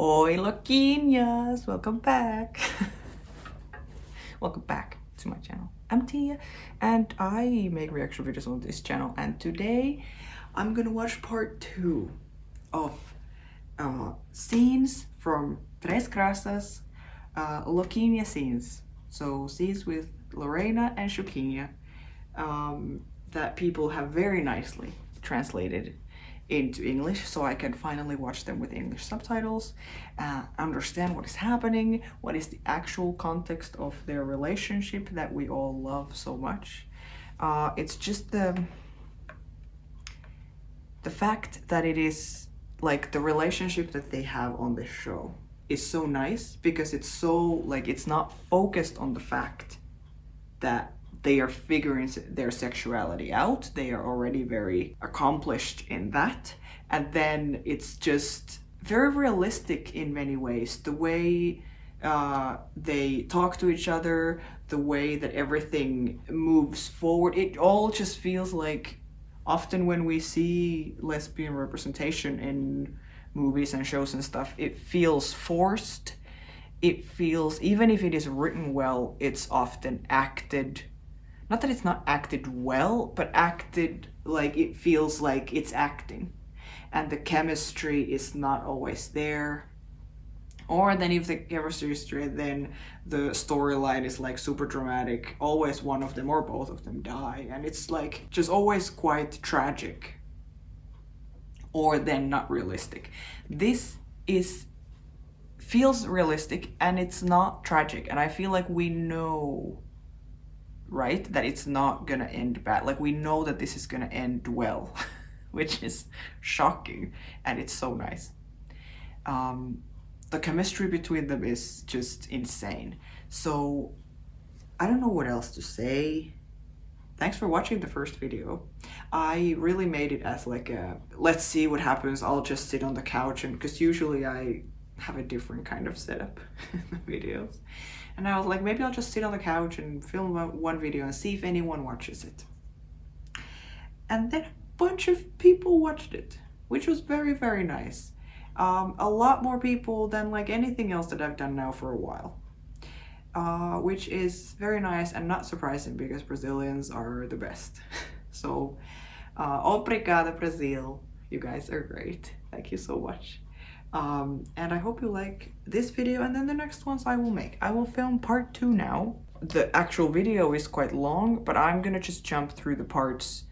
Oi, Loquinhas! Welcome back! Welcome back to my channel. I'm Tia and I make reaction videos on this channel, and today I'm gonna watch part 2 of scenes from Três, Graças, Loquinha scenes. So scenes with Lorena and Juquinha that people have very nicely translated into English, so I can finally watch them with English subtitles, understand what is happening, what is the actual context of their relationship that we all love so much. It's just the fact that it is like the relationship that they have on this show is so nice, because it's so like it's not focused on the fact that they are figuring their sexuality out. They are already very accomplished in that. And then it's just very realistic in many ways. The way they talk to each other, the way that everything moves forward, it all just feels like, often when we see lesbian representation in movies and shows and stuff, it feels forced. It feels, even if it is written well, it's often acted. Not that it's not acted well, but acted like it feels like it's acting. And the chemistry is not always there. Or then if the chemistry is there, then the storyline is like super dramatic. Always one of them or both of them die. And it's like just always quite tragic. Or then not realistic. This feels realistic and it's not tragic. And I feel like we know, right, that it's not gonna end bad. Like we know that this is gonna end well, which is shocking, and it's so nice. The chemistry between them is just insane. So I don't know what else to say. Thanks for watching the first video. I really made it as like a let's see what happens. I'll just sit on the couch, and because usually I have a different kind of setup in the videos. And I was like, maybe I'll just sit on the couch and film one video and see if anyone watches it. And then a bunch of people watched it, which was very, very nice. A lot more people than like anything else that I've done now for a while. Which is very nice and not surprising, because Brazilians are the best. So, obrigada Brazil. You guys are great. Thank you so much. And I hope you like this video, and then the next ones I will make. I will film part 2 now. The actual video is quite long, but I'm gonna just jump through the parts.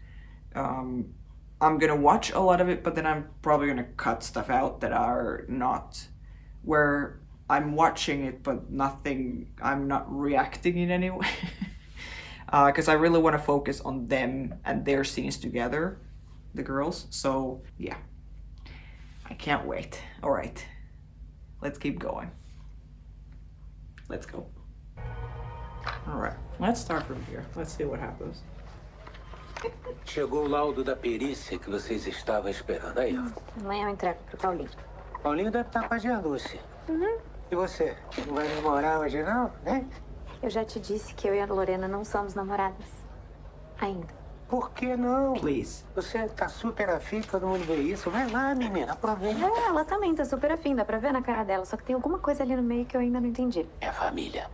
I'm gonna watch a lot of it, but then I'm probably gonna cut stuff out that are not where I'm watching it, but nothing, I'm not reacting in any way. Because I really want to focus on them and their scenes together, the girls. So yeah. I can't wait. All right, let's keep going. Let's go. All right, let's start from here. Let's see what happens. Chegou o laudo da perícia que vocês estavam esperando aí, ó. Amanhã eu entrego pro Paulinho. Paulinho deve estar com a Dia Lúcia. E você? Não vai namorar hoje não, né? Eu já te disse que eu e a Lorena não somos namoradas. Ainda. Por que não? Please. Você tá super afim, todo mundo vê isso. Vai lá, menina, aproveita. Ela também tá super afim, dá pra ver na cara dela. Só que tem alguma coisa ali no meio que eu ainda não entendi. É família.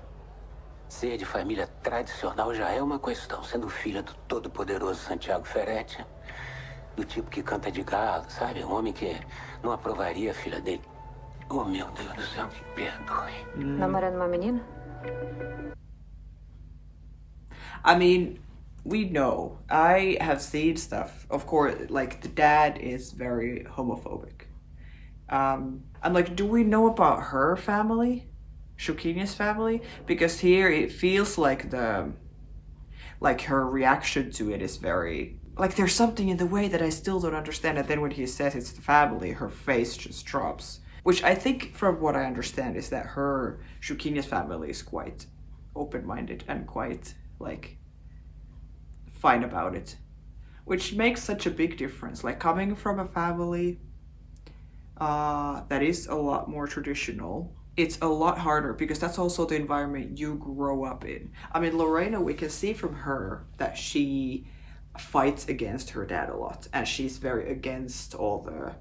Ser de família tradicional já é uma questão. Sendo filha do todo-poderoso Santiago Ferretti, do tipo que canta de galo, sabe? Um homem que não aprovaria a filha dele. Oh, meu Deus do céu, me perdoe. Namorando uma menina? I mean, we know. I have seen stuff. Of course, like the dad is very homophobic. I'm like, do we know about her family? Juquinha's family? Because here it feels like her reaction to it is very, like there's something in the way that I still don't understand. And then when he says it's the family, her face just drops. Which I think, from what I understand, is that Juquinha's family is quite open-minded and quite like fine about it, which makes such a big difference. Like coming from a family that is a lot more traditional, it's a lot harder, because that's also the environment you grow up in. I mean, Lorena, we can see from her that she fights against her dad a lot, and she's very against all the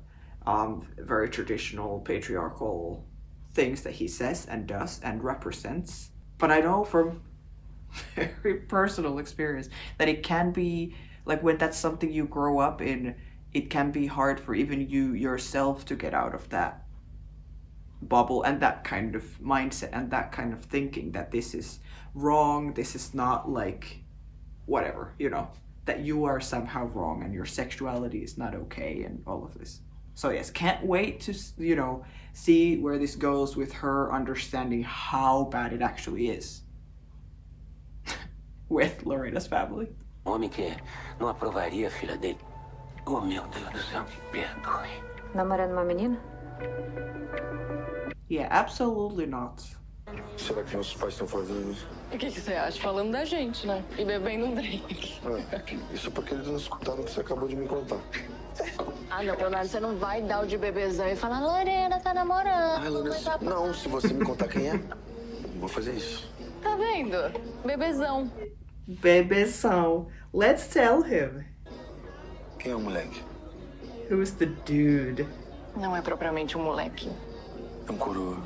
very traditional patriarchal things that he says and does and represents. But I know from very personal experience that it can be, like, when that's something you grow up in, it can be hard for even you yourself to get out of that bubble and that kind of mindset and that kind of thinking that this is wrong, this is not, like, whatever, you know, that you are somehow wrong and your sexuality is not okay and all of this. So yes, can't wait to, you know, see where this goes with her understanding how bad it actually is with Lorena's family. Homem que não aprovaria a filha dele. Oh, meu Deus do céu, me perdoe. Namorando uma menina? Yeah, absolutely not. Será que nossos pais estão fazendo isso? O que você acha? Falando da gente, né? E bebendo um drink. Isso porque eles não escutaram o que você acabou de me contar. Ah, não, Leonardo, você não vai dar o de bebezão e falar, Lorena tá namorando. Lorena, não, se você me contar quem é, eu vou fazer isso. Tá vendo? Bebezão. Bebezão. Let's tell him. Quem é o moleque? Who's the dude? Não é propriamente um moleque. É um coroa.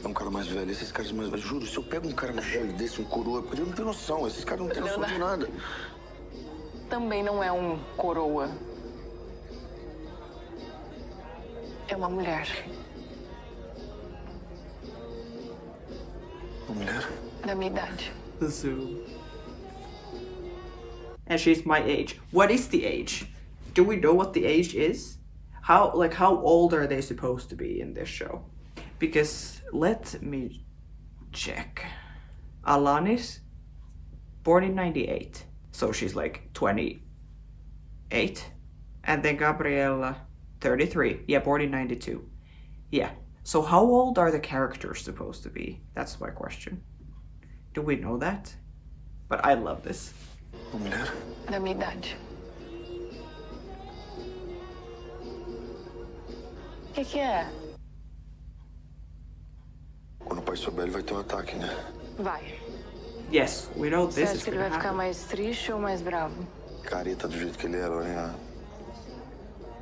É um cara mais velho. Esses caras mais velhos. Juro, se eu pego um cara mais velho desse, um coroa, porque ele não tem noção. Esses caras não têm noção de nada. Também não é um coroa. É uma mulher. Uma mulher? Da minha idade. Zoom. And she's my age. What is the age? Do we know what the age is? How old are they supposed to be in this show? Because let me check. Alanis, born in 98. So she's like 28. And then Gabriella, 33. Yeah, born in 92. Yeah. So how old are the characters supposed to be? That's my question. Do we know that? But I love this. Uma mulher? Da minha idade. O que é? Quando o pai souber, ele vai ter um ataque, né? Vai. Yes, we know Você this acha is que ele gonna vai ficar happen. mais triste ou mais bravo? Careta do jeito que ele é, Lorena.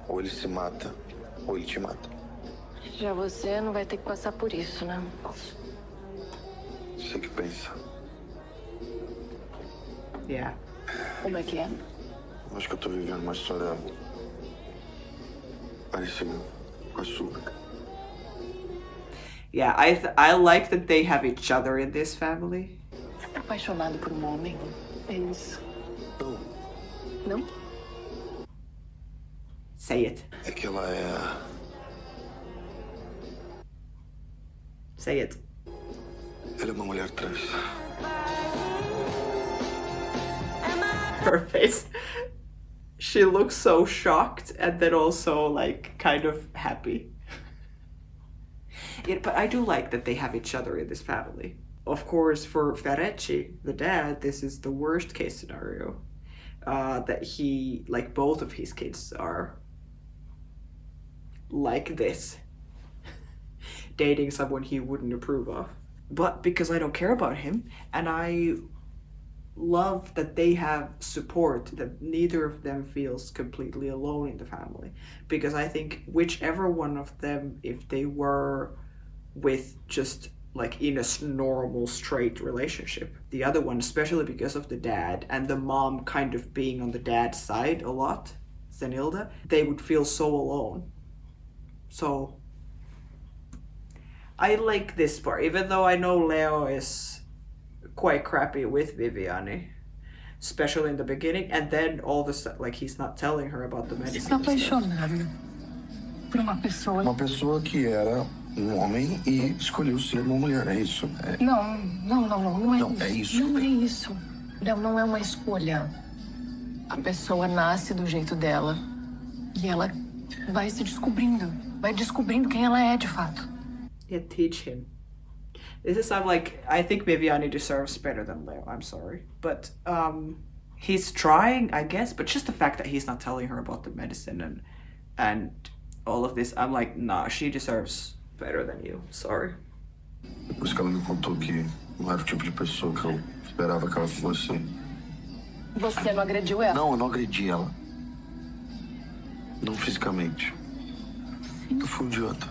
Ou ele se mata, ou ele te mata. Já você não vai ter que passar por isso, né? Você que pensa. Yeah. Como é que é? Acho que eu tô vivendo uma história parecida com a sua. Yeah, I like that they have each other in this family. Você tá apaixonado por um homem? É isso. Não, Não? Say it. é que ela é... Say it. Ela é uma mulher trans. Her face. She looks so shocked and then also like kind of happy. Yeah, but I do like that they have each other in this family. Of course, for Ferrecci, the dad, this is the worst case scenario. That he, like both of his kids are like this. Dating someone he wouldn't approve of. But because I don't care about him, and I love that they have support, that neither of them feels completely alone in the family. Because I think whichever one of them, if they were with just like in a normal straight relationship, the other one, especially because of the dad and the mom kind of being on the dad's side a lot, Zenilda, they would feel so alone. So I like this part, even though I know Leo is quite crappy with Viviane, especially in the beginning, and then all the stuff, like he's not telling her about the medicine. Você está apaixonado por uma pessoa. Uma pessoa que era homem e escolheu ser uma mulher, é isso? Não é Não, isso. é isso. Não é isso. Não é uma escolha. A pessoa nasce do jeito dela e ela vai se descobrindo, vai descobrindo quem ela é de fato. Yeah, teach him. This is, I'm like, I think Viviane deserves better than Leo, I'm sorry. But he's trying, I guess, but just the fact that he's not telling her about the medicine and all of this, I'm like, nah, she deserves better than you, sorry. Depois que ela me contou que não era o tipo de pessoa que eu esperava que ela fosse. Você não agrediu ela? Não, eu não agredi ela. Não fisicamente. Eu fui um idiota.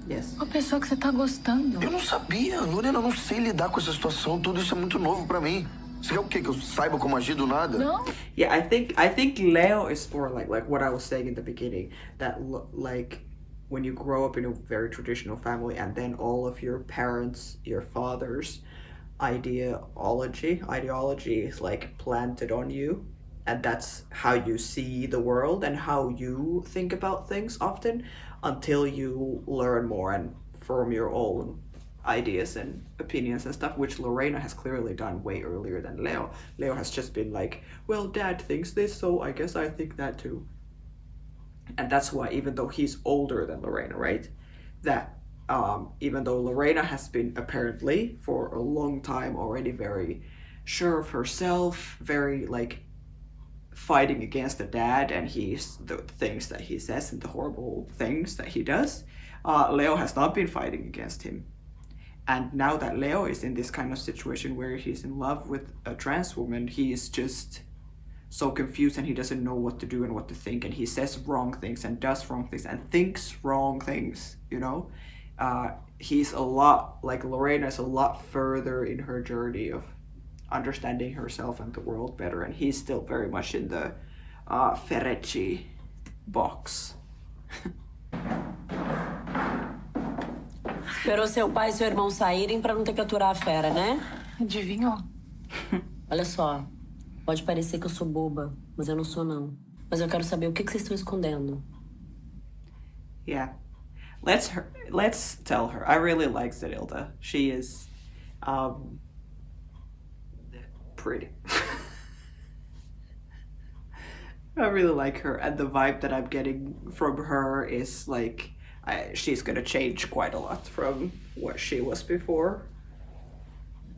Yes. Uma pessoa que você tá gostando. Eu não sabia, Lorena, eu não sei lidar com essa situação. Tudo isso é muito novo pra mim. Você quer o quê? Que eu saiba como agir do nada? Não? Yeah, I think Leo is more like what I was saying in the beginning, that like when you grow up in a very traditional family and then all of your parents, your father's ideology is like planted on you, and that's how you see the world and how you think about things often, until you learn more and form your own ideas and opinions and stuff, which Lorena has clearly done way earlier than Leo. Leo has just been like, well, dad thinks this, so I guess I think that too. And that's why, even though he's older than Lorena, right, that even though Lorena has been apparently for a long time already very sure of herself, very like fighting against the dad and the things that he says and the horrible things that he does, Leo has not been fighting against him. And now that Leo is in this kind of situation where he's in love with a trans woman, he is just so confused and he doesn't know what to do and what to think, and he says wrong things and does wrong things and thinks wrong things, you know? He's a lot, like Lorena is a lot further in her journey of understanding herself and the world better, and he's still very much in the Ferrecci box. Esperou seu pai e seu irmão saírem pra não ter que aturar a fera, né? Adivinhou? Olha só, pode parecer que eu sou boba, mas eu não sou, não. Mas eu quero saber o que vocês estão escondendo. Yeah. Let's tell her. I really like Zenilda. She is pretty. I really like her, and the vibe that I'm getting from her is like she's gonna change quite a lot from what she was before.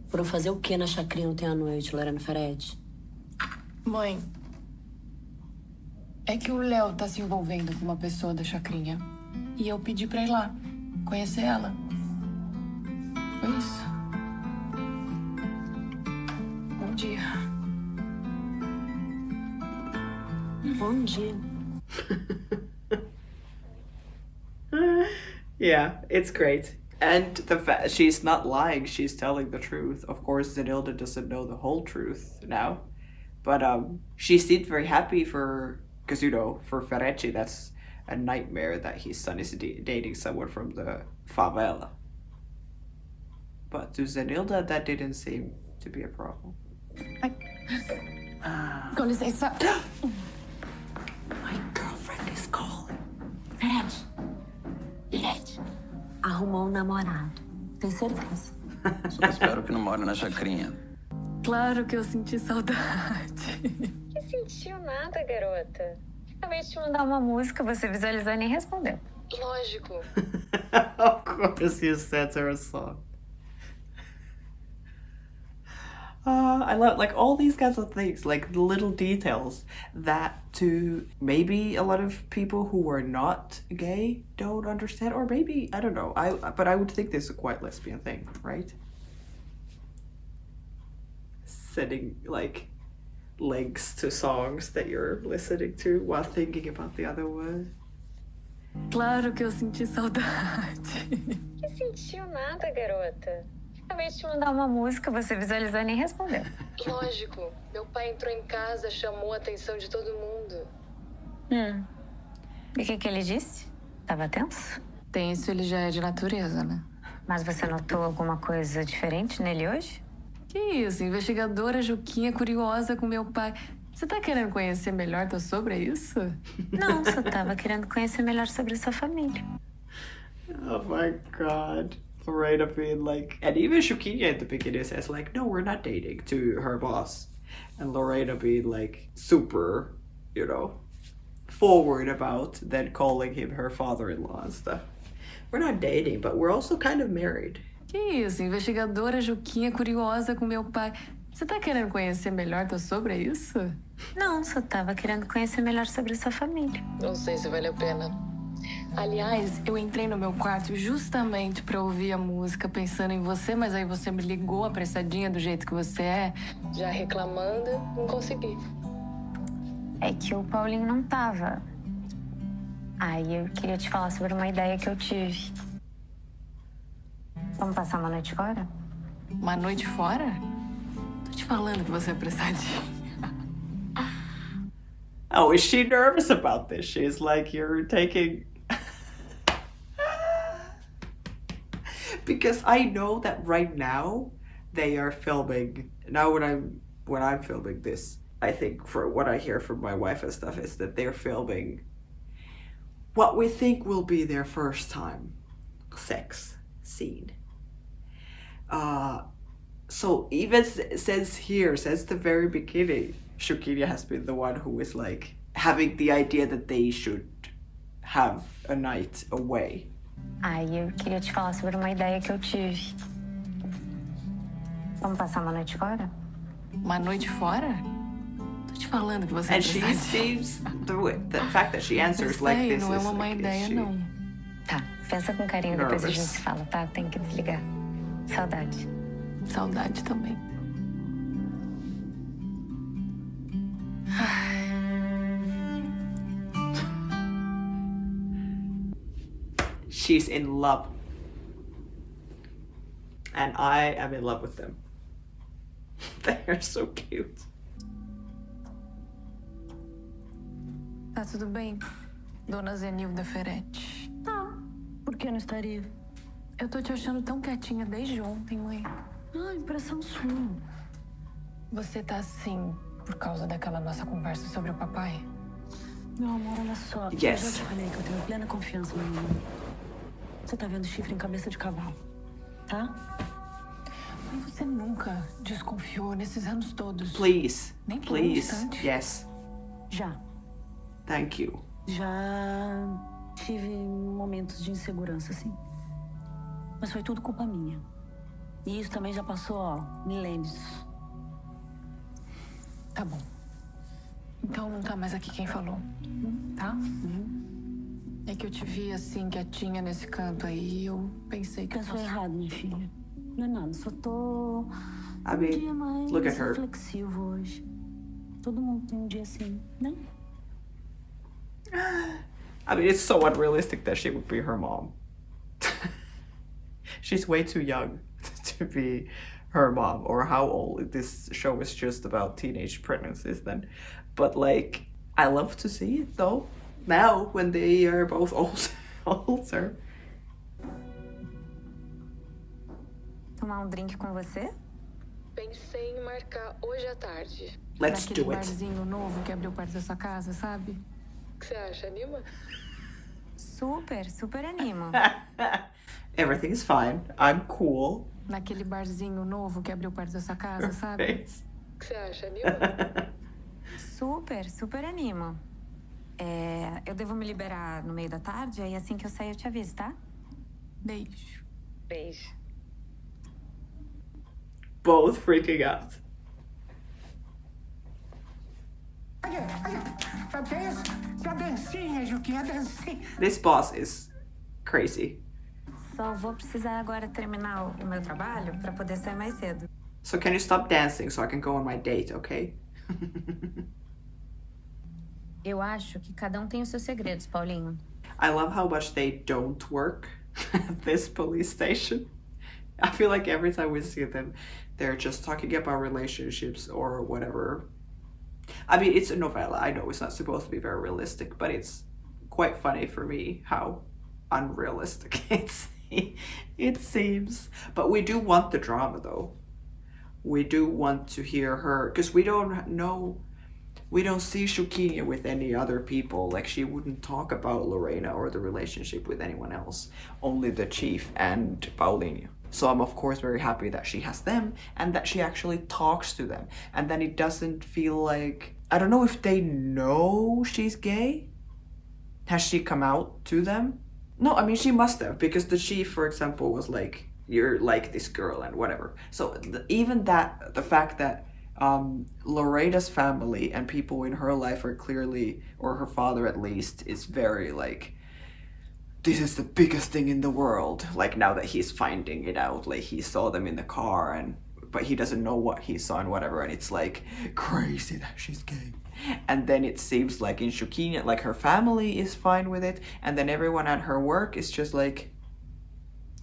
Foram fazer o que na chacrinha ontem à noite, Lorena Ferretti? Mãe, é que o Léo tá se envolvendo com uma pessoa da chacrinha. E eu pedi pra ir lá, conhecer ela. Foi isso. Bom dia. Bom dia. Yeah, it's great. And the fact she's not lying, she's telling the truth. Of course, Zenilda doesn't know the whole truth now. But she seemed very happy because, you know, for Ferrecci, that's a nightmare that his son is dating someone from the favela. But to Zenilda, that didn't seem to be a problem. Com licença. My girlfriend is calling. Ferretti, arrumou um namorado. Tem certeza? Só espero que não mora na chacrinha. Claro que eu senti saudade. Que sentiu nada, garota. Acabei de te mandar uma música, você visualizou e nem respondeu. Lógico. Of course you sent her a song. I love like all these kinds of things, like the little details that to maybe a lot of people who are not gay don't understand, or maybe I don't know. But I would think this is a quite lesbian thing, right? Setting like links to songs that you're listening to while thinking about the other one. Claro que eu senti saudade. Que sentiu nada, garota. Acabei de te mandar uma música, você visualizou e nem respondeu. Lógico. Meu pai entrou em casa, chamou a atenção de todo mundo. E o que ele disse? Tava tenso? Tenso, ele já é de natureza, né? Mas você notou alguma coisa diferente nele hoje? Que isso, investigadora Juquinha curiosa com meu pai. Você tá querendo conhecer melhor teu sogro, é isso? Não, só tava querendo conhecer melhor sobre sua família. Oh my god. Lorena being like, and even Juquinha at the beginning says like, no, we're not dating, to her boss. And Lorena being like super, you know, forward about then calling him her father-in-law and stuff. We're not dating, but we're also kind of married. Que isso, investigadora Juquinha curiosa com meu pai. Você tá querendo conhecer melhor teu sogro, é isso? Não, só tava querendo conhecer melhor sobre sua família. Não sei se vale a pena. Aliás, eu entrei no meu quarto justamente pra ouvir a música pensando em você, mas aí você me ligou apressadinha do jeito que você é. Já reclamando, não consegui. É que o Paulinho não tava. Ai, eu queria te falar sobre uma ideia que eu tive. Vamos passar uma noite fora? Uma noite fora? Tô te falando que você é apressadinha. Oh, is she nervous about this? She's like, you're taking... Because I know that right now they are filming. Now when I'm filming this, I think for what I hear from my wife and stuff is that they're filming what we think will be their first time sex scene. So even says the very beginning, Juquinha has been the one who is like having the idea that they should have a night away. Ai, eu queria te falar sobre uma ideia que eu tive. Vamos passar uma noite fora? Uma noite fora? Tô te falando que você é And she apressadinha. seems the fact that she answers like this não é is uma má like, ideia, is she- não. Tá, pensa com carinho, depois a Nervous. gente se fala, tá? Tem que desligar. Saudade. Saudade também. She's in love. And I am in love with them. They are so cute. Tá tudo bem, dona Zenilda Ferretti? Tá. Por que não estaria? Eu tô te achando tão quietinha desde ontem, mãe. Ah, impressão sua. Você tá assim por causa daquela nossa conversa sobre o papai? Meu amor, olha só. Yes. Eu já te falei que eu tenho plena confiança no menino. Você tá vendo chifre em cabeça de cavalo, tá? Mas você nunca desconfiou nesses anos todos. Please. Nem por um Please. instante. Yes. Já. Thank you. Já tive momentos de insegurança, sim. Mas foi tudo culpa minha. E isso também já passou, ó, milênios. Tá bom. Então não tá mais aqui quem falou, tá? É que eu te vi assim, quietinha nesse canto aí, eu pensei que Pensou fosse... errado, minha filha. Não é nada, só tô I um mean, dia mais look at her. reflexivo hoje. Todo mundo tem um dia assim, né? I mean, it's so unrealistic that she would be her mom. She's way too young to be her mom, or how old. This show is just about teenage pregnancies then. But like, I love to see it though. Now, when they are both older. Tomar drink com você? Pensei em marcar hoje à tarde. Let's Naquele do it. barzinho novo que abriu perto dessa casa, sabe? O que você acha? Anima? Super, super animo. Everything's fine. I'm cool. Naquele barzinho novo que abriu perto dessa casa, sabe? Face. O que você acha? Anima? Super, super animo. Eu devo me liberar no meio da tarde, aí assim que eu sair eu te aviso, tá? Beijo. Beijo. Both freaking out. Sabe o que é isso? Isso é a dancinha, Juquinha, a dancinha. This boss is crazy. Só vou precisar agora terminar o meu trabalho pra poder sair mais cedo. So can you stop dancing so I can go on my date, okay? Eu acho que cada um tem os seus segredos, Paulinho. I love how much they don't work at this police station. I feel like every time we see them, they're just talking about relationships or whatever. I mean, it's a novella. I know it's not supposed to be very realistic, but it's quite funny for me how unrealistic it seems. But we do want the drama, though. We do want to hear her, because we don't see Juquinha with any other people. Like, she wouldn't talk about Lorena or the relationship with anyone else, only the chief and Paulinho. So I'm of course very happy that she has them and that she actually talks to them. And then it doesn't feel like, I don't know if they know she's gay. Has she come out to them? No, I mean, she must have, because the chief, for example, was like, you're like this girl and whatever. So even that, the fact that Lorena's family and people in her life are clearly, or her father at least, is very like, this is the biggest thing in the world. Like, now that he's finding it out, like he saw them in the car and but he doesn't know what he saw and whatever, and it's like crazy that she's gay. And then it seems like in Juquinha, like her family is fine with it, and then everyone at her work is just like,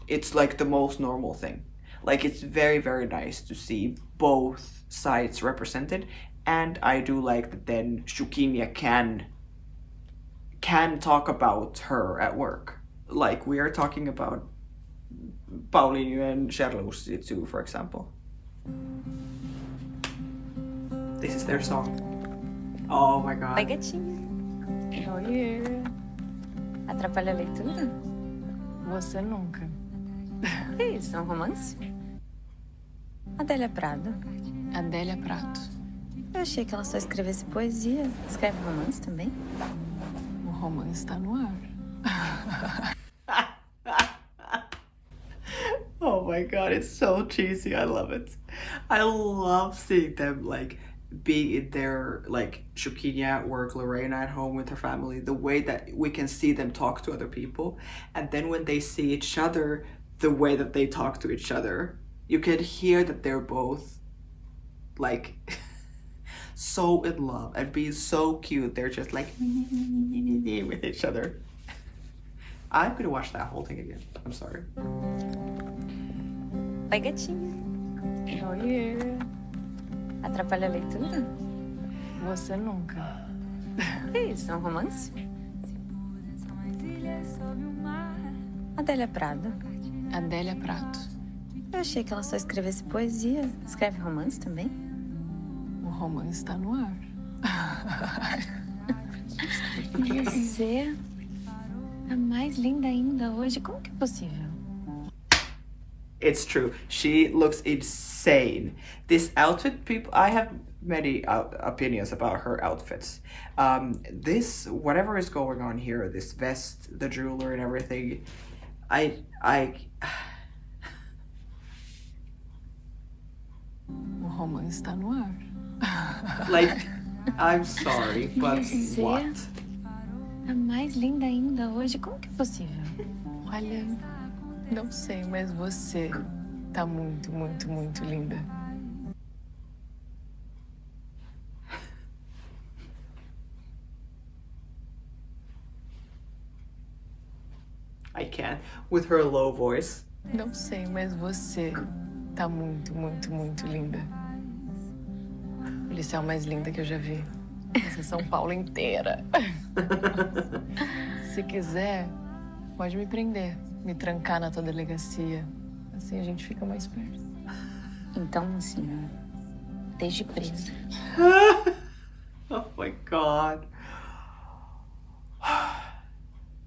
it's like the most normal thing. Like, it's very, very nice to see both sides represented, and I do like that then Juquinha can talk about her at work. Like, we are talking about Paulinho and Charlotte too, for example. This is their song. Oh my god. Oi, gatinha. Oiê, Atrapalha a leitura? você nunca. Que isso, é um romance? Adélia Prado. Adélia Prato. Eu achei que ela só escrevesse poesia. Escreve romance também? O romance tá no ar. Oh my god, it's so cheesy. I love it. I love seeing them like being in their, like, Juquinha at work, Lorena at home with her family, the way that we can see them talk to other people, and then when they see each other, the way that they talk to each other, you can hear that they're both like so in love and being so cute. They're just like with each other. I'm gonna watch that whole thing again. I'm sorry. Oi, gatinha. Oiê, Atrapalha a leitura? você nunca. Que isso, é um romance? Adélia Prado. Adélia Prato. Eu achei que ela só escrevesse poesia. Escreve romance também? O romance tá no ar. Você tá mais linda ainda hoje. Como que é possível? It's true. She looks insane. This outfit, people, I have many opinions about her outfits. This, whatever is going on here, this vest, the jewelry and everything, I O romance tá no ar. like, I'm sorry, but Você what? tá mais linda ainda hoje. Como que é possível? Olha, não sei, mas você tá muito, muito, muito linda. I can't. With her low voice. Não sei, mas você tá muito, muito, muito linda. Policial mais linda que eu já vi. Essa São Paulo inteira. Se quiser, pode me prender, me trancar na tua delegacia. Assim a gente fica mais perto. Então, assim, desde presa. Oh my god.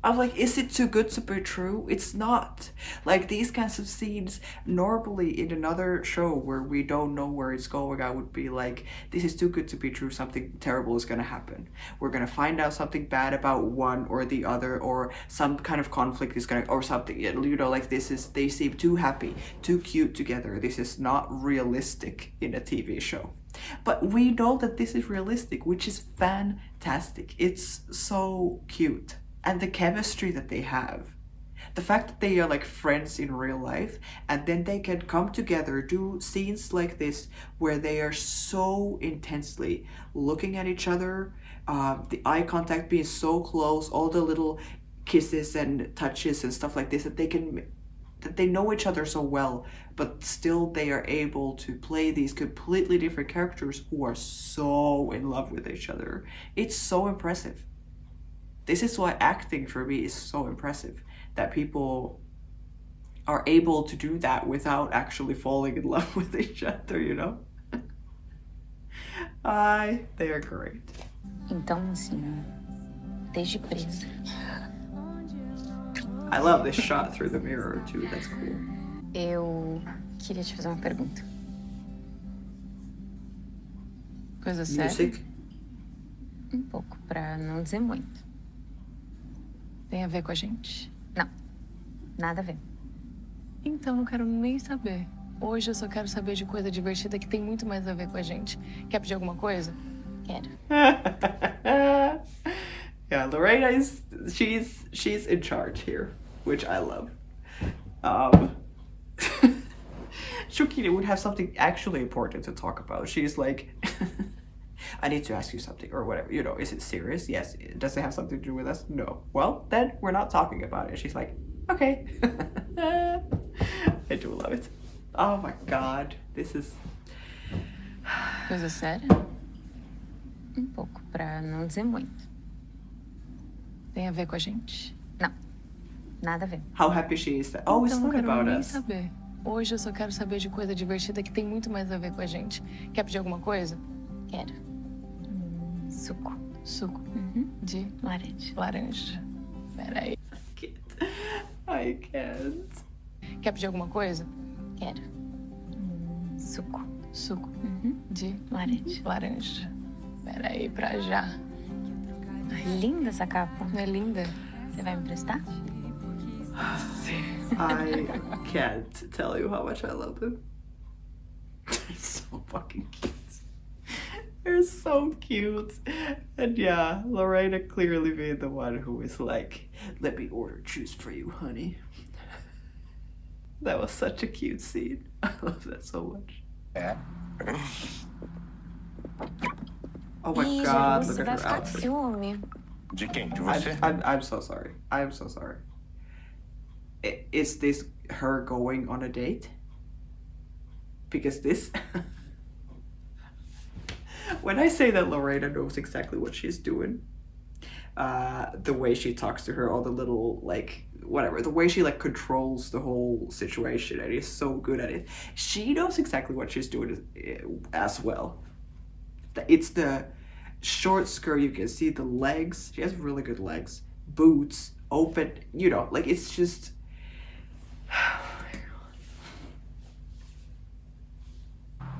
I'm like, is it too good to be true? It's not. Like, these kinds of scenes, normally in another show where we don't know where it's going, I would be like, this is too good to be true, something terrible is gonna happen. We're gonna find out something bad about one or the other, or some kind of conflict is gonna, or something, you know, like this is, they seem too happy, too cute together. This is not realistic in a TV show. But we know that this is realistic, which is fantastic. It's so cute. And the chemistry that they have, the fact that they are like friends in real life, and then they can come together, do scenes like this where they are so intensely looking at each other, the eye contact being so close, all the little kisses and touches and stuff like this, that they know each other so well, but still they are able to play these completely different characters who are so in love with each other. It's so impressive. This is why acting for me is so impressive, that people are able to do that without actually falling in love with each other, you know? They are great. Então, assim, desde presa. I love this shot through the mirror too, that's cool. Eu queria te fazer uma pergunta. Coisa séria? Music? Um pouco, pra não dizer muito. Tem a ver com a gente? Não, nada a ver. Então não quero nem saber. Hoje eu só quero saber de coisa divertida que tem muito mais a ver com a gente. Quer pedir alguma coisa? Quero. Yeah, Lorena is, she's in charge here, which I love. Juquinha would have something actually important to talk about. She's like, I need to ask you something or whatever. You know, is it serious? Yes. Does it have something to do with us? No. Well, then we're not talking about it. She's like, okay. I do love it. Oh my god. This is... Coisa séria? Pouco, pra não dizer muito. Tem a ver com a gente? Não, nada a ver. How happy she is that... Oh, it's Então, not não quero about nem us. saber. Hoje eu só quero saber de coisa divertida que tem muito mais a ver com a gente. Quer pedir alguma coisa? Quero. Suco. Suco. De Laranja. laranja. Peraí. I can't. Quer pedir alguma coisa? Quero. Suco. Suco. De Laranja. laranja. Peraí, pra já. Linda essa capa. Não é linda? Você vai me emprestar? I can't tell you how much I love them. They're so fucking cute. They're so cute. And yeah, Lorena clearly being the one who is like, let me order juice for you, honey. That was such a cute scene. I love that so much. É. Oh my Ih, god, Jesus, look vai at her ficar com outfit. ciúme. De quem? De você? I'm so sorry. I'm so sorry. Is this her going on a date? Because this... When I say that Lorena knows exactly what she's doing, the way she talks to her, all the little, like, whatever, the way she, like, controls the whole situation and is so good at it, she knows exactly what she's doing as well. It's the short skirt, you can see the legs, she has really good legs, boots, open, you know, like, it's just...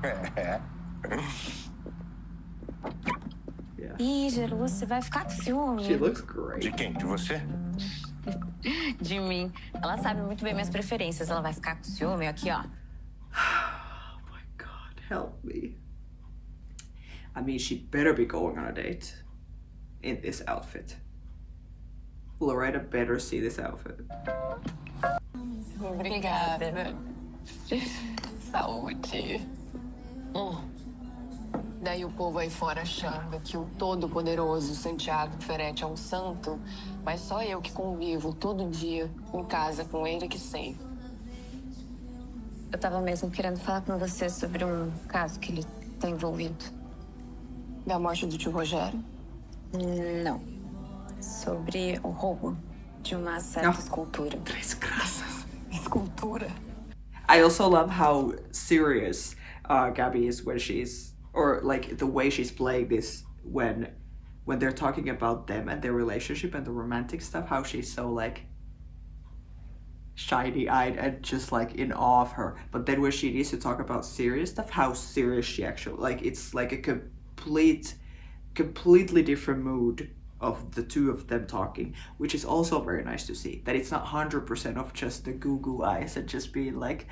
É. Yeah. Ih, Jeru, você vai ficar com ciúme. She looks great. De quem? De você? De mim. Ela sabe muito bem minhas preferências. Ela vai ficar com ciúme aqui, ó. Oh my god, help me. I mean, she better be going on a date in this outfit. Lorena better see this outfit. Obrigada. Saúde. Daí o povo aí fora achando que o todo-poderoso Santiago Ferretti é um santo, mas só eu que convivo todo dia em casa com ele que sei. Eu tava mesmo querendo falar com você sobre um caso que ele tá envolvido. Da morte do tio Rogério? Não. Sobre o roubo de uma certa escultura. Três graças. Escultura? I also love how serious Gabby is when she's, or like the way she's playing this when they're talking about them and their relationship and the romantic stuff, how she's so like shiny-eyed and just like in awe of her. But then when she needs to talk about serious stuff, how serious she actually, like, it's like a completely different mood of the two of them talking, which is also very nice to see. That it's not 100% of just the goo eyes and just being like,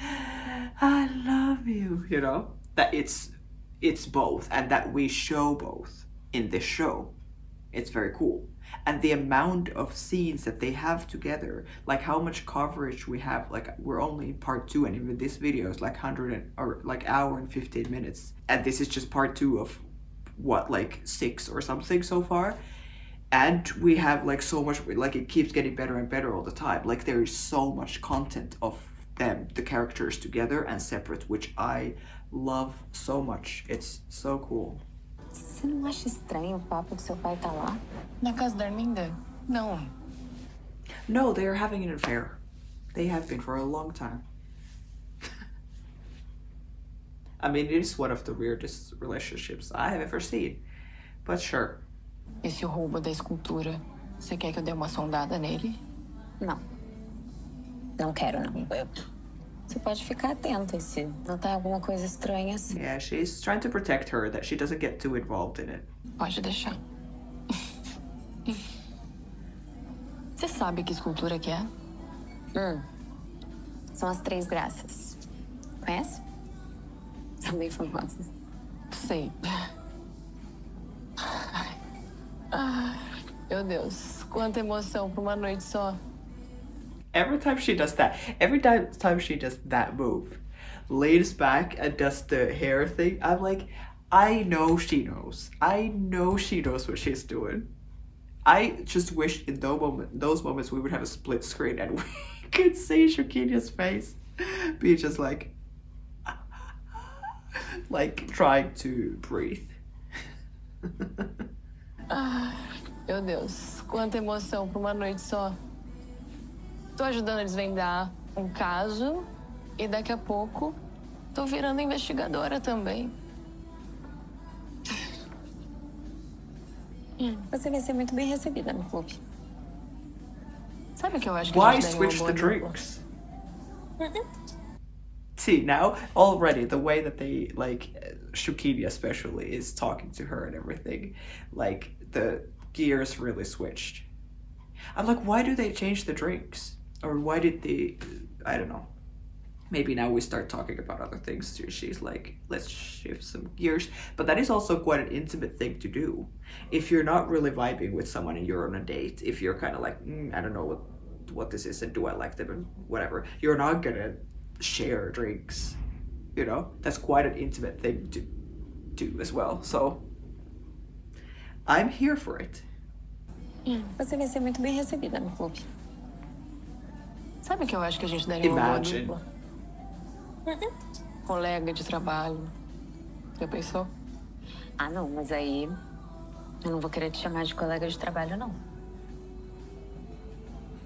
I love you, you know? That it's both, and that we show both in this show. It's very cool. And the amount of scenes that they have together, like how much coverage we have, like we're only in part 2, and even this video is like hour and 15 minutes. And this is just part 2 of what, like 6 or something so far. And we have like so much, like it keeps getting better and better all the time. Like there is so much content of them, the characters together and separate, which I love so much. It's so cool. Você não acha estranho o papo que seu pai tá lá? Na casa da Arminda? Não. No, they are having an affair. They have been for a long time. I mean, it is one of the weirdest relationships I have ever seen. But sure. Esse roubo da escultura, você quer que eu dê uma sondada nele? Não. Não quero, não. Você pode ficar atento se notar alguma coisa estranha assim. Yeah, she's trying to protect her, that she doesn't get too involved in it. Pode deixar. Você sabe que escultura que é? São as Três Graças. Conhece? São bem famosas. Sei. Meu Deus, quanta emoção pra uma noite só. Every time she does that move, leans back and does the hair thing. I'm like, I know she knows. I know she knows what she's doing. I just wish in those moments we would have a split screen and we could see Juquinha's face be just like trying to breathe. Meu Deus, quanta emoção pra uma noite só. Tô ajudando a desvendar um caso e daqui a pouco tô virando investigadora também. Você vai ser muito bem recebida no clube. Sabe o que eu acho que a Why gente daria uma switch boa the dupla? drinks? See, now already the way that they like Juquinha especially is talking to her and everything, like the gears really switched. I'm like, why do they change the drinks? Or why did they, I don't know. Maybe now we start talking about other things too. She's like, let's shift some gears. But that is also quite an intimate thing to do. If you're not really vibing with someone and you're on a date, if you're kind of like, I don't know what this is and do I like them and whatever, you're not gonna share drinks. You know? That's quite an intimate thing to do as well. So, I'm here for it. Você vai ser muito bem recebida no clube. Sabe o que eu acho que a gente daria uma boa Imagine. dupla? Colega de trabalho. Já pensou? Ah, não, mas aí eu não vou querer te chamar de colega de trabalho, não.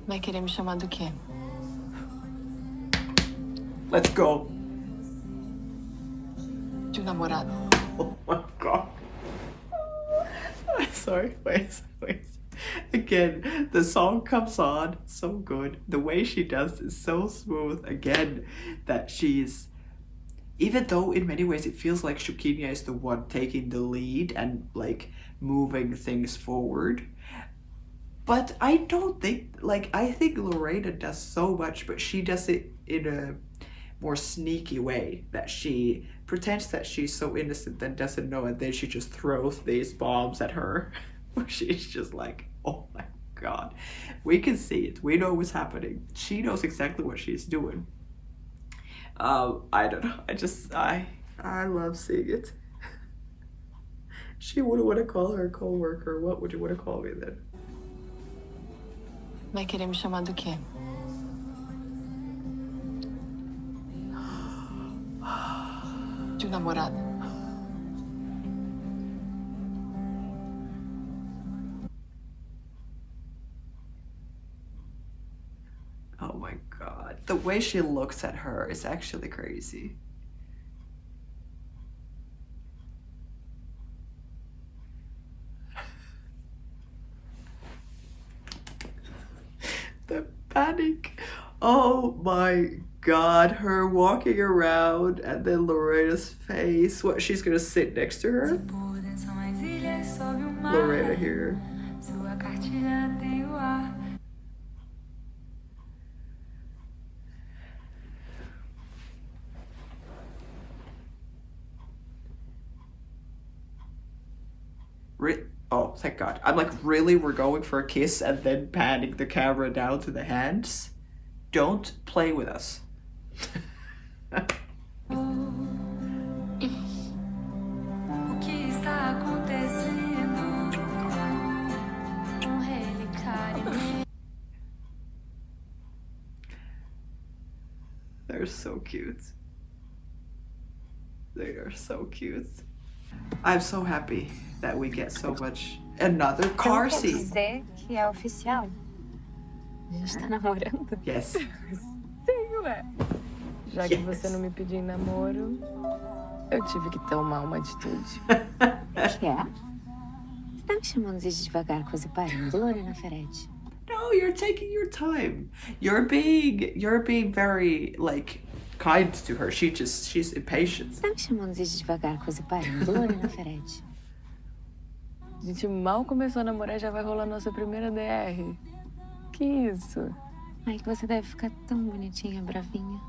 Vai querer me chamar do quê? Let's go. De um namorado. Oh my god. Sorry, wait. Again, the song comes on so good. The way she does is so smooth. Again, that she's, even though in many ways it feels like Juquinha is the one taking the lead and like moving things forward. But I don't think, like, I think Lorena does so much, but she does it in a more sneaky way, that she pretends that she's so innocent and doesn't know, and then she just throws these bombs at her. She's just like, oh my god. We can see it. We know what's happening. She knows exactly what she's doing. I don't know. I love seeing it. She wouldn't want to call her a co-worker. What would you want to call me then? Vai querer me chamar do quê? De um namorado. Oh my god. The way she looks at her is actually crazy. The panic. Oh my god. Her walking around and then Lorena's face. What, she's gonna sit next to her? Lorena here. Oh, thank God. I'm like, really? We're going for a kiss and then panning the camera down to the hands? Don't play with us. They're so cute. They are so cute. I'm so happy that we get so much. Another car Então quer scene. dizer que é oficial? A gente tá namorando? Yes. Sim, ué. Já que você não me pediu em namoro, eu tive que tomar uma atitude. Que é? Você tá me chamando de devagar, coisa parando, Lorena Ferretti? No, you're taking your time. You're being very like kind to her. She's impatient. Você tá me chamando de devagar, coisa parando, Lorena Ferretti? A gente mal começou a namorar, já vai rolar nossa primeira DR. Que isso? Ai, que você deve ficar tão bonitinha, bravinha.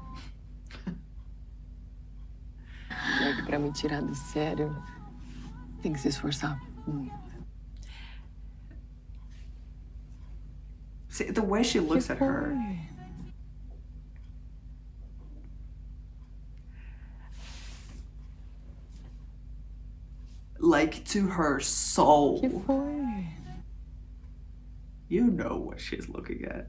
É que pra me tirar do sério, tem que se esforçar muito. See, the way she looks at her. like to her soul. Que foi? You know what she's looking at.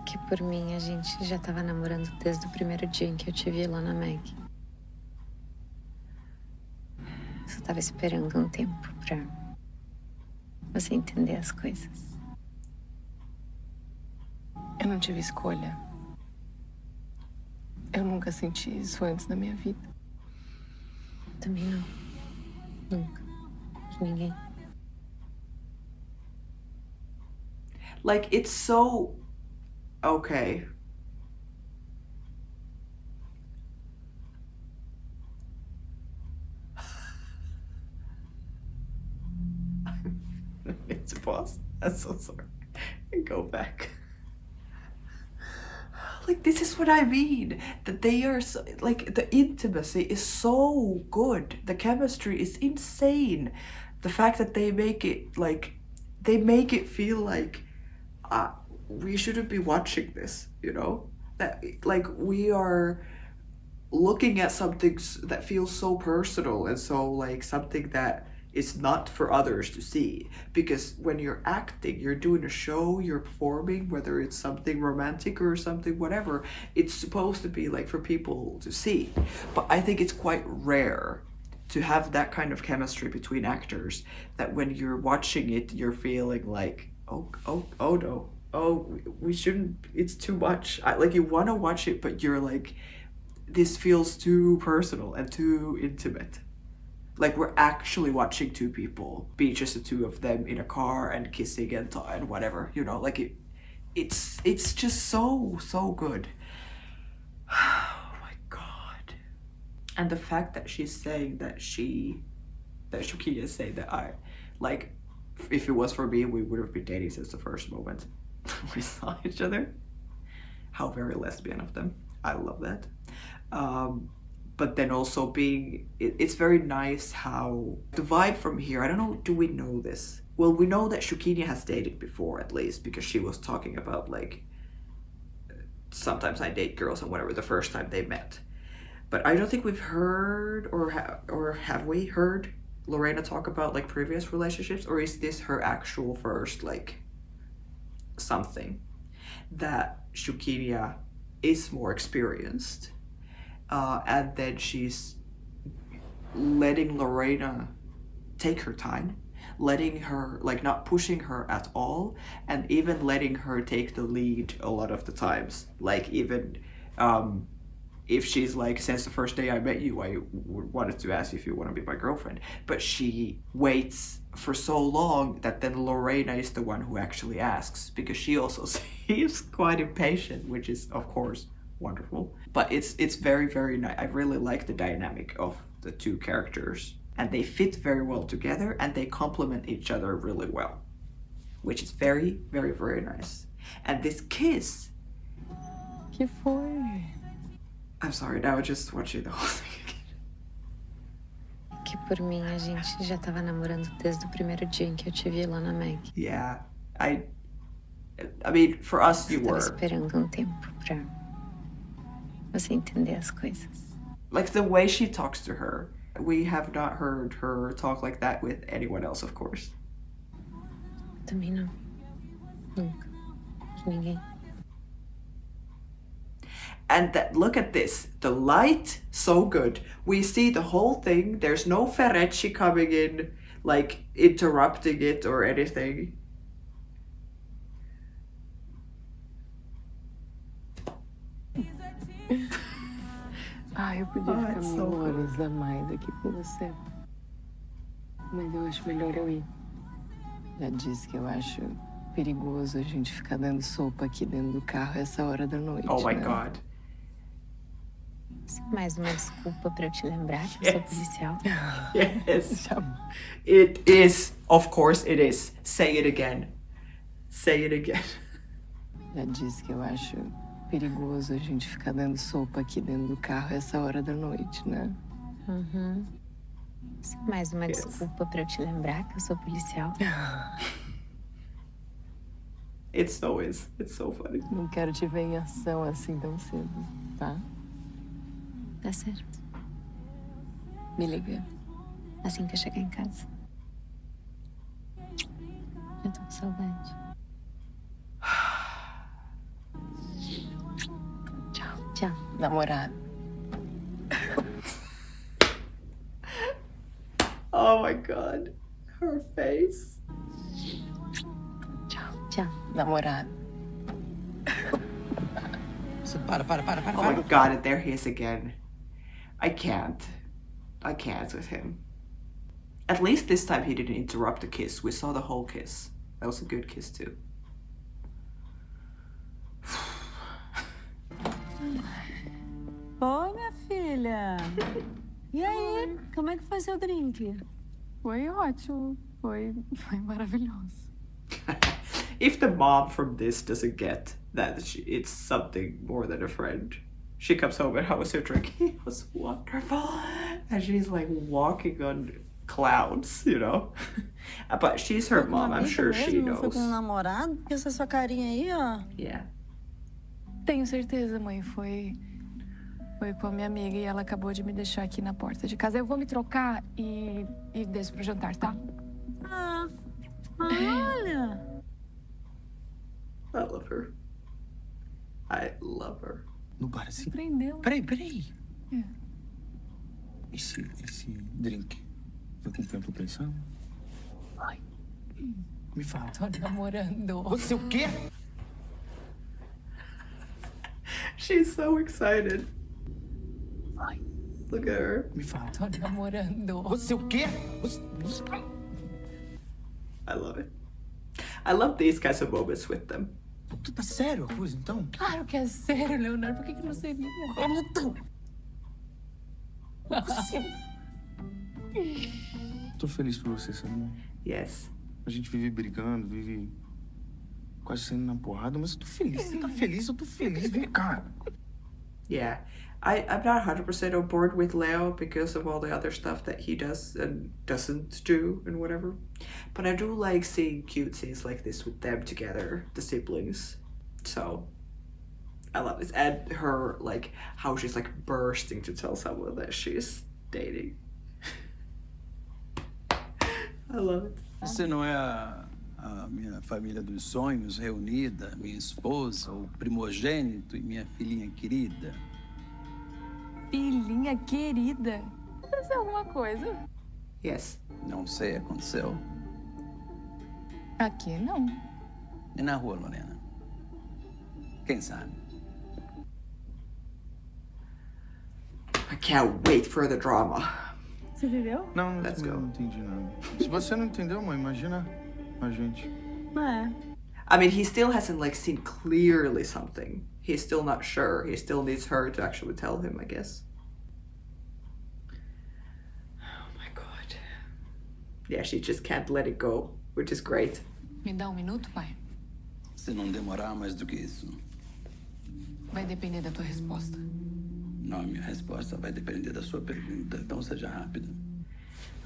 Que por mim a gente já tava namorando desde o primeiro dia em que eu te vi lá na Meg. Só tava esperando um tempo pra você entender as coisas. Eu não tive escolha. Eu nunca senti isso antes na minha vida. Também não. Nunca. De ninguém. Like, it's so... Okay. It's a pause. I'm so sorry. And go back. Like, this is what I mean. That they are so, like, the intimacy is so good. The chemistry is insane. The fact that they make it, like, they make it feel like we shouldn't be watching this, you know? That, like, we are looking at something that feels so personal and so, like, something that is not for others to see. Because when you're acting, you're doing a show, you're performing, whether it's something romantic or something whatever, it's supposed to be like for people to see. But I think it's quite rare to have that kind of chemistry between actors, that when you're watching it, you're feeling like, oh no, oh, we shouldn't, it's too much. Like, you want to watch it, but you're like, this feels too personal and too intimate. Like, we're actually watching two people be just the two of them in a car and kissing and whatever, you know, like it's just so good. Oh my god. And the fact that she's saying that Juquinha is saying that like, if it was for me, we would have been dating since the first moment we saw each other. How very lesbian of them. I love that. But then also being, it's very nice how the vibe from here, I don't know, do we know this? Well, we know that Juquinha has dated before, at least, because she was talking about, like, sometimes I date girls and whatever, the first time they met. But I don't think we've heard, or have we heard Lorena talk about, like, previous relationships? Or is this her actual first, like, something? That Juquinha is more experienced. And then she's letting Lorena take her time, letting her, like, not pushing her at all, and even letting her take the lead a lot of the times. Like, even if she's like, since the first day I met you, I wanted to ask you if you want to be my girlfriend. But she waits for so long that then Lorena is the one who actually asks, because she also seems quite impatient, which is, of course, wonderful. But it's very, very nice. I really like the dynamic of the two characters, and they fit very well together, and they complement each other really well, which is very, very, very nice. And this kiss. Que foi? I'm sorry, now I'm just watching the whole thing again. Que por mim a gente já tava namorando desde o primeiro dia em que eu te vi lá na Meg. Yeah, I mean, for us, you were. Tava esperando um tempo pra você entender as coisas. Like, the way she talks to her, we have not heard her talk like that with anyone else, of course. Também não. Nunca. De ninguém. And that, look at this, the light, so good. We see the whole thing. There's no Ferrecci coming in, like, interrupting it or anything. Eu podia ficar mil horas a mais aqui com você. Mas eu acho melhor eu ir. Já disse que eu acho perigoso a gente ficar dando sopa aqui dentro do carro essa hora da noite. Oh my né? god. Isso é mais uma desculpa pra eu te lembrar que eu sou policial. Yes. It is. Of course it is. Say it again. Say it again. Já disse que eu acho perigoso a gente ficar dando sopa aqui dentro do carro essa hora da noite, né? Uhum. Isso é mais uma desculpa pra eu te lembrar que eu sou policial. It so is. It's so funny. Não quero te ver em ação assim tão cedo, tá? Tá certo. Me liga. assim que eu chegar em casa. Eu tô com saudade. Tchau. Tchau. Namorado. Oh my god. Her face. Tchau. Tchau. Namorado. Para. Oh my god, and there he is again. I can't with him. At least this time he didn't interrupt the kiss. We saw the whole kiss. That was a good kiss too. Oi, minha filha. E aí, como é que foi seu drink? Foi ótimo. Foi maravilhoso. If the mom from this doesn't get that it's something more than a friend, she comes home and how was your drink? It was wonderful. And she's like walking on clouds, you know? But she's her mom, I'm sure she Não foi knows. com um namorado? Porque essa sua carinha aí, ó. Yeah. Tenho certeza, mãe. Foi com a minha amiga e ela acabou de me deixar aqui na porta de casa. Eu vou me trocar e desço pro jantar, tá? Ah, olha. I love her. I love her. Não para assim. Prendeu. Peraí. É. Esse drink foi com tempo pensando? Ai. Me fala. Tô namorando. Você o quê? She's so excited. Ai. Look at her. Me fala. Tô namorando. Você o quê? I love it. I love these kinds of moments with them. Tá sério a coisa, então? Claro que é sério, Leonardo. Por que não seria? Tô feliz por você, sabe? Yes. A gente vive brigando, vive quase saindo na porrada, mas eu tô feliz. Você tá feliz? Eu tô feliz. Vem cá. Yeah. I'm not 100% on board with Leo because of all the other stuff that he does and doesn't do and whatever. But I do like seeing cute scenes like this with them together, the siblings. So I love this. And her, like, how she's like bursting to tell someone that she's dating. I love it. Você não é a minha família dos sonhos reunida, minha esposa, o primogênito e minha filhinha querida? Filhinha querida. Aconteceu alguma coisa? Yes. Não sei, aconteceu. Aqui não. E na rua, Lorena? Quem sabe? I can't wait for the drama. Você entendeu? Não, Let's go. não entendi nada. Se você não entendeu, mãe, imagina a gente. É. I mean, he still hasn't like seen clearly something. He's still not sure. He still needs her to actually tell him, I guess. Oh my god. Yeah, she just can't let it go, which is great. Me dá um minuto, pai? Se não demorar mais do que isso. Vai depender da tua resposta. Não, a minha resposta vai depender da sua pergunta, então seja rápido.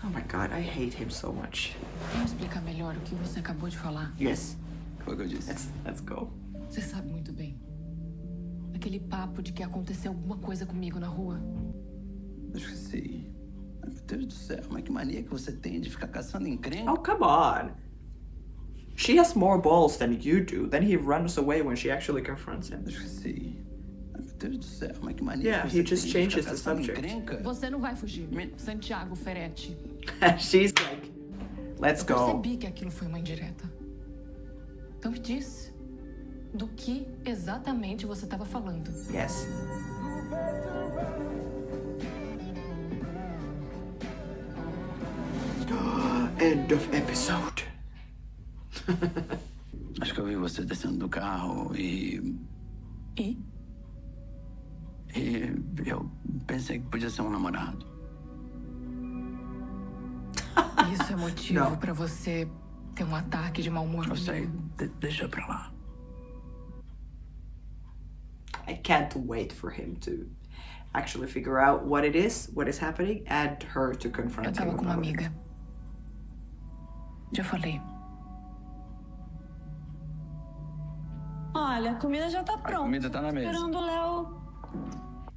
Oh my god, I hate him so much. Vamos explicar melhor o que você acabou de falar? Yes, Foi o que eu disse. let's go. Você sabe muito bem. Aquele papo de que aconteceu alguma coisa comigo na rua. Eu esqueci. Ai, meu Deus do céu, mas que mania que você tem de ficar caçando encrenca? Oh, come on. She has more balls than you do. Then he runs away when she actually confronts him. Eu esqueci. Ai, meu Deus do céu, mas que mania Yeah, que você he just tem de changes ficar the caçando subject. encrenca? Você não vai fugir, Santiago Ferretti. She's like, let's Eu go. percebi que aquilo foi uma indireta. Então me diz, do que exatamente você estava falando? Yes. End of episode. Acho que eu vi você descendo do carro e E? eu pensei que podia ser um namorado. Isso é motivo Não. pra você ter um ataque de mau humor? Eu sei, deixa pra lá. I can't wait for him to actually figure out what it is, what is happening, and her to confront Eu tava him com uma about it. amiga. Já falei. Olha, a comida já tá pronta. A comida tá na mesa. Esperando o Léo.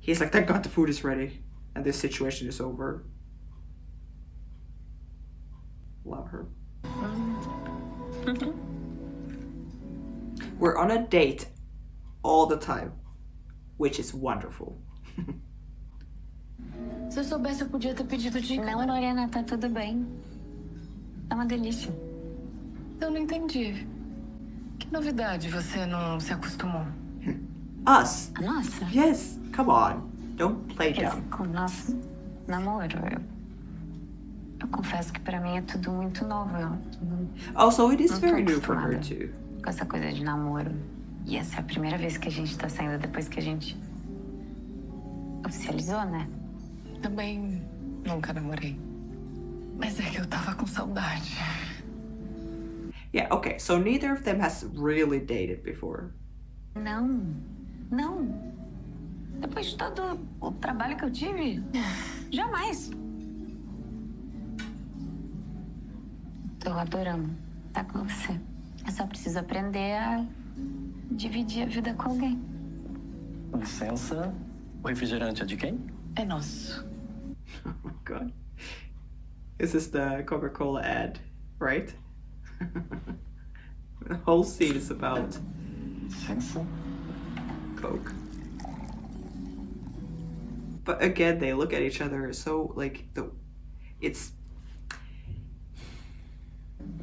He's like, thank God the food is ready, and this situation is over. We're on a date all the time, which is wonderful. Se eu soubesse, eu podia ter pedido dica. Não, Lorena, tá tudo bem. É uma delícia. Eu não entendi. Que novidade você não se acostumou? Us. Nossa. Yes, come on. Don't play Quer dumb. dizer, com o nosso namoro, eu confesso que pra mim é tudo muito novo. Eu Also, it is não tô very new for her acostumada too. com essa coisa de namoro. E essa é a primeira vez que a gente tá saindo depois que a gente oficializou, né? Também nunca namorei. Mas é que eu tava com saudade. Yeah, okay, so neither of them has really dated before. Não. Depois de todo o trabalho que eu tive, jamais. Tô adorando estar com você. Eu só preciso aprender a dividir a vida com alguém. Licença, o refrigerante é de quem? É nosso. Oh my god. This is the Coca-Cola ad, right? The whole scene is about Licença. Coke. But again, they look at each other so like it's.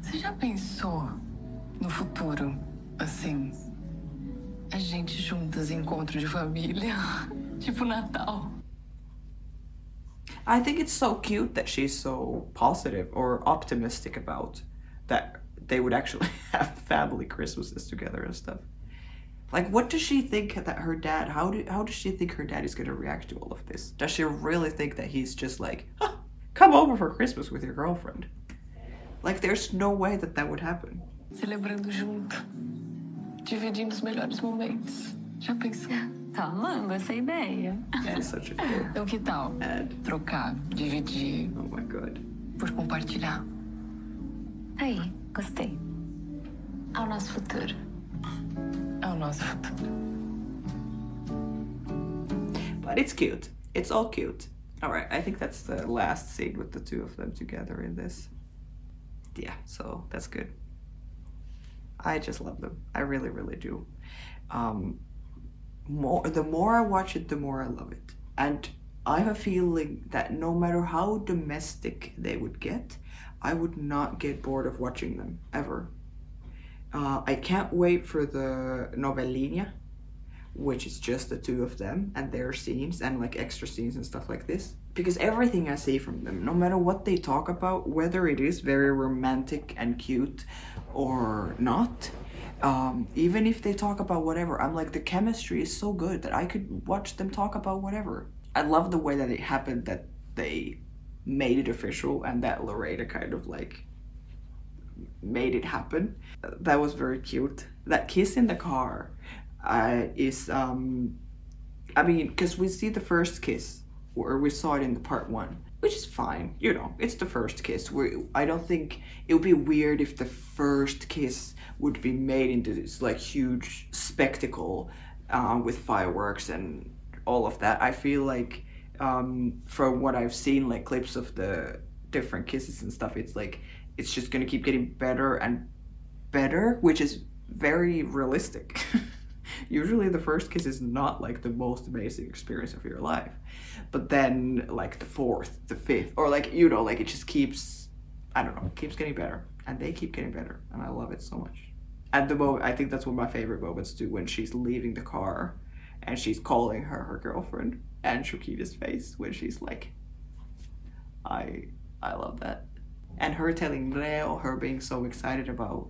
Você já pensou no futuro, assim, a gente juntas em encontro de família, tipo Natal? I think it's so cute that she's so positive or optimistic about that they would actually have family Christmases together and stuff. Like, what does she think that her dad? How does she think her dad is gonna react to all of this? Does she really think that he's just like, huh, come over for Christmas with your girlfriend? Like, there's no way that that would happen. Celebrando junto, dividindo os melhores momentos. Já pensou? Tô amando essa ideia. That is such a cool Então que tal ad. trocar, dividir Oh my god. por compartilhar? Aí, gostei. Ao nosso futuro. É o nosso futuro. But it's cute. It's all cute. All right, I think that's the last scene with the two of them together in this. Yeah, so that's good. I just love them. I really, really do. The more I watch it, the more I love it. And I have a feeling that no matter how domestic they would get, I would not get bored of watching them, ever. I can't wait for the Novelinha, which is just the two of them and their scenes and like extra scenes and stuff like this. Because everything I see from them, no matter what they talk about, whether it is very romantic and cute or not, even if they talk about whatever, I'm like, the chemistry is so good that I could watch them talk about whatever. I love the way that it happened, that they made it official and that Lorena kind of like made it happen. That was very cute. That kiss in the car is I mean, because we see the first kiss, or we saw it in the part 1, which is fine, you know, it's the first kiss. I don't think it would be weird if the first kiss would be made into this like huge spectacle with fireworks and all of that. I feel like from what I've seen, like clips of the different kisses and stuff, it's like it's just gonna keep getting better and better, which is very realistic. Usually the first kiss is not like the most amazing experience of your life, but then like the 4th, the 5th, or like, you know, like it just keeps, I don't know, keeps getting better, and they keep getting better, and I love it so much. At the moment, I think that's one of my favorite moments too, when she's leaving the car and she's calling her girlfriend, and Juquinha's face when she's like, I love that. And her telling Leo, her being so excited about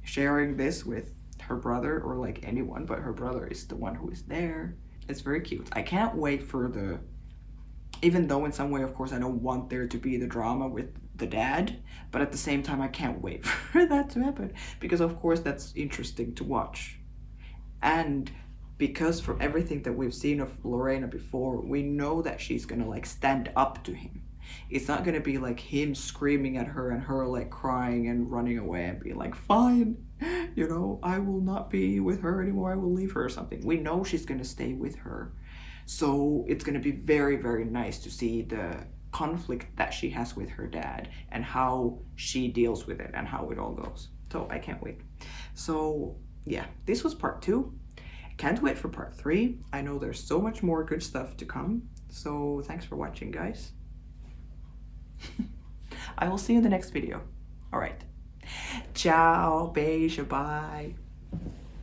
sharing this with her brother, or like anyone, but her brother is the one who is there. It's very cute. I can't wait for the, even though in some way, of course, I don't want there to be the drama with the dad, but at the same time, I can't wait for that to happen, because of course that's interesting to watch. And because from everything that we've seen of Lorena before, we know that she's gonna like stand up to him. It's not gonna be like him screaming at her and her like crying and running away and being like, fine, you know, I will not be with her anymore, I will leave her or something. We know she's gonna stay with her. So it's gonna be very, very nice to see the conflict that she has with her dad and how she deals with it and how it all goes. So I can't wait. So yeah, this was part 2. Can't wait for part 3. I know there's so much more good stuff to come. So thanks for watching, guys. I will see you in the next video. All right. Ciao, beijo, bye.